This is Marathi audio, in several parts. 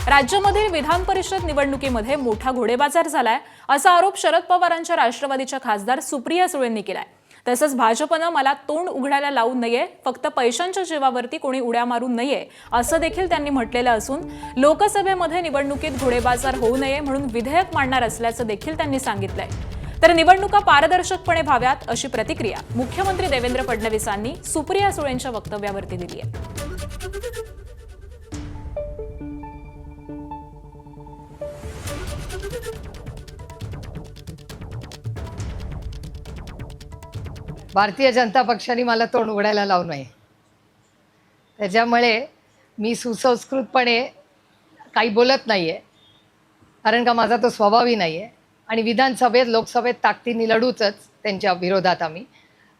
राज्यामधील विधान परिषद निवडणुकीमध्ये मोठा घोडेबाजार झालाय असा आरोप शरद पवारांच्या राष्ट्रवादीच्या खासदार सुप्रिया सुळेंनी केलाय। तसंच भाजपनं मला तोंड उघडायला लावू नये, फक्त पैशांच्या जीवावरती कोणी उड्या मारू नये असं देखील त्यांनी म्हटलेलं असून लोकसभेमध्ये निवडणुकीत घोडेबाजार होऊ नये म्हणून विधेयक मांडणार असल्याचं देखील त्यांनी सांगितलंय। तर निवडणुका पारदर्शकपणे व्हाव्यात अशी प्रतिक्रिया मुख्यमंत्री देवेंद्र फडणवीसांनी सुप्रिया सुळेंच्या वक्तव्यावरती दिली आहे। भारतीय जनता पक्षाने मला तोंड उघडायला लावू नये, त्याच्यामुळे मी सुसंस्कृतपणे काही बोलत नाही आहे, कारण का माझा तो स्वभावही नाही आहे आणि विधानसभेत लोकसभेत ताकदीने लढूच त्यांच्या विरोधात आम्ही।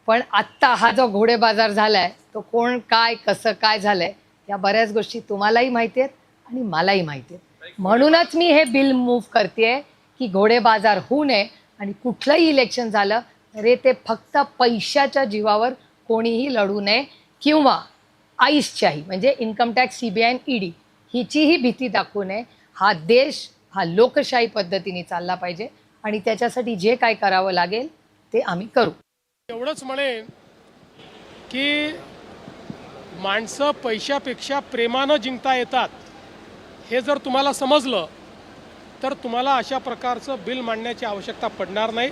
पण आत्ता हा जो घोडेबाजार झाला आहे तो कोण काय कसं काय झालं आहे या बऱ्याच गोष्टी तुम्हालाही माहिती आहेत आणि मलाही माहिती आहेत। म्हणूनच मी हे बिल मूव्ह करते आहे की घोडेबाजार होऊ नये आणि कुठलंही इलेक्शन झालं तरी ते फक्त पैशाच्या जीवावर कोणीही लढू नये किंवा आईसच्याही म्हणजे इन्कम टॅक्स, CBI आणि ED हिचीही भीती दाखवू नये। हा देश हा लोकशाही पद्धतीने चालला पाहिजे आणि त्याच्यासाठी जे काय करावं लागेल ते आम्ही करू। एवढंच म्हणेन की माणसं पैशापेक्षा प्रेमानं जिंकता येतात हे जर तुम्हाला समजलं तर तुम्हाला अशा प्रकारचं बिल मांडण्याची आवश्यकता पडणार नाही।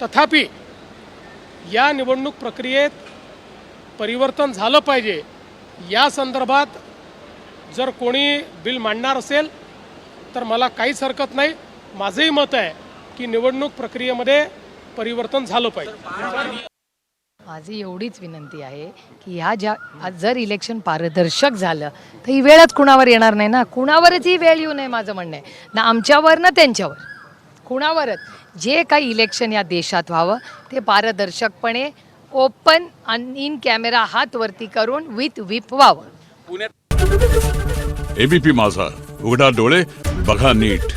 तथापि या निवडणूक प्रक्रियेत परिवर्तन झालं पाहिजे या संदर्भात जर कोणी बिल मांडणार असेल तर मला काहीच हरकत नाही। माझंही मत आहे की निवडणूक प्रक्रियेमध्ये परिवर्तन झालं पाहिजे। माझी एवढीच विनंती आहे की जर इलेक्शन पारदर्शक झालं तर ही वेळच कुणावर येणार नाही ना, कुणावरच ही वेळ येऊ नये माझं म्हणणं आहे, ना आमच्यावर ना त्यांच्यावर, कुणावरच। जे काही इलेक्शन या देशात व्हावं ते पारदर्शकपणे ओपन आणि इन कॅमेरा हात वरती करून विथ व्हिप व्हावं। ABP माझा, उघडा डोळे बघा नीट।